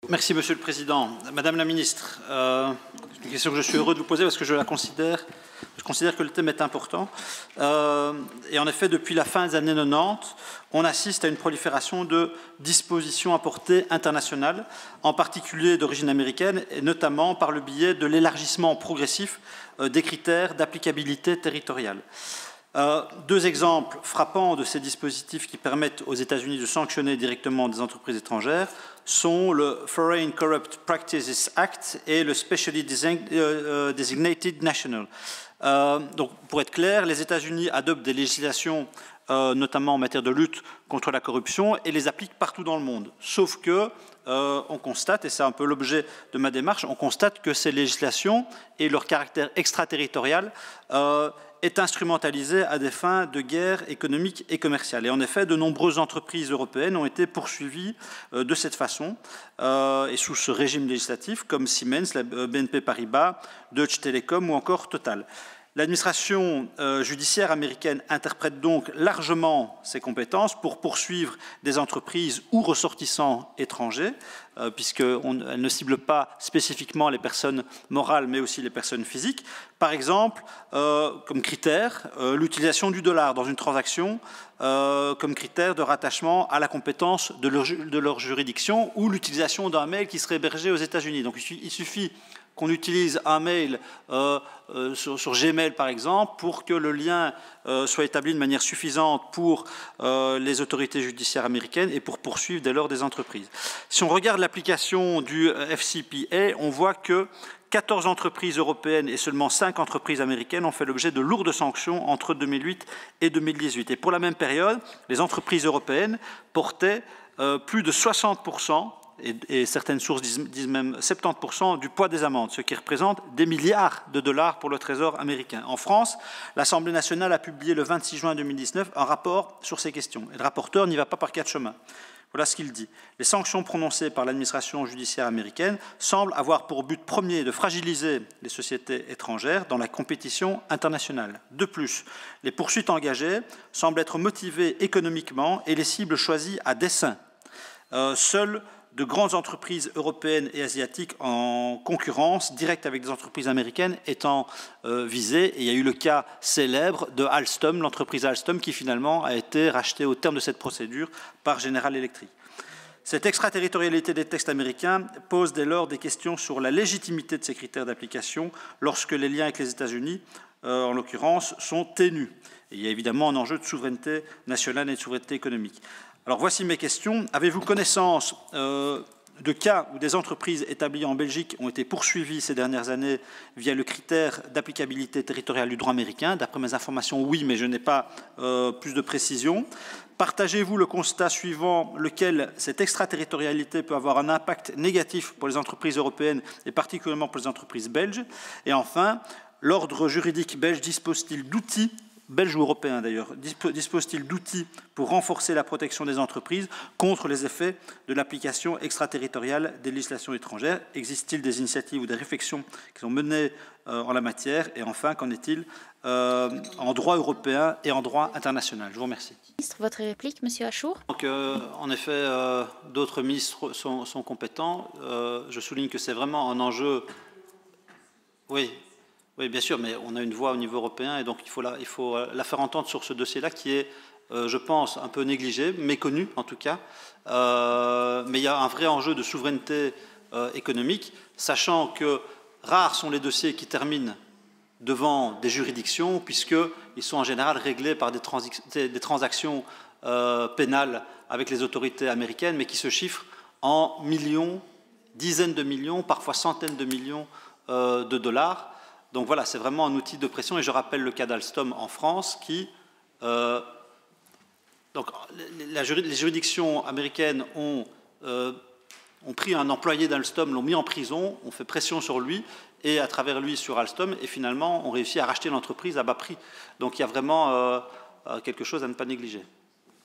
Merci, Monsieur le Président. Madame la Ministre, une question que je suis heureux de vous poser parce que je considère que le thème est important. Et en effet, depuis la fin des années 90, on assiste à une prolifération de dispositions à portée internationale, en particulier d'origine américaine, et notamment par le biais de l'élargissement progressif des critères d'applicabilité territoriale. Deux exemples frappants de ces dispositifs qui permettent aux États-Unis de sanctionner directement des entreprises étrangères sont le Foreign Corrupt Practices Act et le Specially Designated National. Donc, pour être clair, les États-Unis adoptent des législations, notamment en matière de lutte contre la corruption, et les appliquent partout dans le monde. Sauf que on constate, et c'est un peu l'objet de ma démarche, on constate que ces législations et leur caractère extraterritorial est instrumentalisé à des fins de guerre économique et commerciale. Et en effet, de nombreuses entreprises européennes ont été poursuivies de cette façon et sous ce régime législatif, comme Siemens, la BNP Paribas, Deutsche Telekom ou encore Total. L'administration judiciaire américaine interprète donc largement ses compétences pour poursuivre des entreprises ou ressortissants étrangers, puisqu'elle ne cible pas spécifiquement les personnes morales, mais aussi les personnes physiques. Par exemple, comme critère, l'utilisation du dollar dans une transaction, comme critère de rattachement à la compétence de leur juridiction, ou l'utilisation d'un mail qui serait hébergé aux États-Unis. Donc il suffit qu'on utilise un mail sur Gmail, par exemple, pour que le lien soit établi de manière suffisante pour les autorités judiciaires américaines et pour poursuivre dès lors des entreprises. Si on regarde l'application du FCPA, on voit que 14 entreprises européennes et seulement 5 entreprises américaines ont fait l'objet de lourdes sanctions entre 2008 et 2018. Et pour la même période, les entreprises européennes portaient plus de 60%, et certaines sources disent même 70% du poids des amendes, ce qui représente des milliards de dollars pour le Trésor américain. En France, l'Assemblée nationale a publié le 26 juin 2019 un rapport sur ces questions. Et le rapporteur n'y va pas par quatre chemins. Voilà ce qu'il dit. Les sanctions prononcées par l'administration judiciaire américaine semblent avoir pour but premier de fragiliser les sociétés étrangères dans la compétition internationale. De plus, les poursuites engagées semblent être motivées économiquement et les cibles choisies à dessein. Seules de grandes entreprises européennes et asiatiques en concurrence directe avec des entreprises américaines étant visées. Et il y a eu le cas célèbre de Alstom, l'entreprise Alstom, qui finalement a été rachetée au terme de cette procédure par General Electric. Cette extraterritorialité des textes américains pose dès lors des questions sur la légitimité de ces critères d'application lorsque les liens avec les États-Unis, en l'occurrence, sont ténus. Et il y a évidemment un enjeu de souveraineté nationale et de souveraineté économique. Alors voici mes questions. Avez-vous connaissance de cas où des entreprises établies en Belgique ont été poursuivies ces dernières années via le critère d'applicabilité territoriale du droit américain? D'après mes informations, oui, mais je n'ai pas plus de précision. Partagez-vous le constat suivant, lequel cette extraterritorialité peut avoir un impact négatif pour les entreprises européennes et particulièrement pour les entreprises belges? Et enfin, l'ordre juridique belge dispose-t-il d'outils, belge ou européen d'ailleurs, dispose-t-il d'outils pour renforcer la protection des entreprises contre les effets de l'application extraterritoriale des législations étrangères? Existe-t-il des initiatives ou des réflexions qui sont menées en la matière? Et enfin, qu'en est-il en droit européen et en droit international? Je vous remercie. Ministre, votre réplique, Monsieur Achour. Donc, en effet, d'autres ministres sont compétents. Je souligne que c'est vraiment un enjeu. Oui, bien sûr, mais on a une voix au niveau européen et donc il faut la faire entendre sur ce dossier-là qui est, je pense, un peu négligé, méconnu en tout cas. Mais il y a un vrai enjeu de souveraineté économique, sachant que rares sont les dossiers qui terminent devant des juridictions, puisqu'ils sont en général réglés par des transactions pénales avec les autorités américaines, mais qui se chiffrent en millions, dizaines de millions, parfois centaines de millions de dollars. Donc voilà, c'est vraiment un outil de pression, et je rappelle le cas d'Alstom en France qui... donc les juridictions américaines ont pris un employé d'Alstom, l'ont mis en prison, ont fait pression sur lui, et à travers lui sur Alstom, et finalement ont réussi à racheter l'entreprise à bas prix. Donc il y a vraiment quelque chose à ne pas négliger.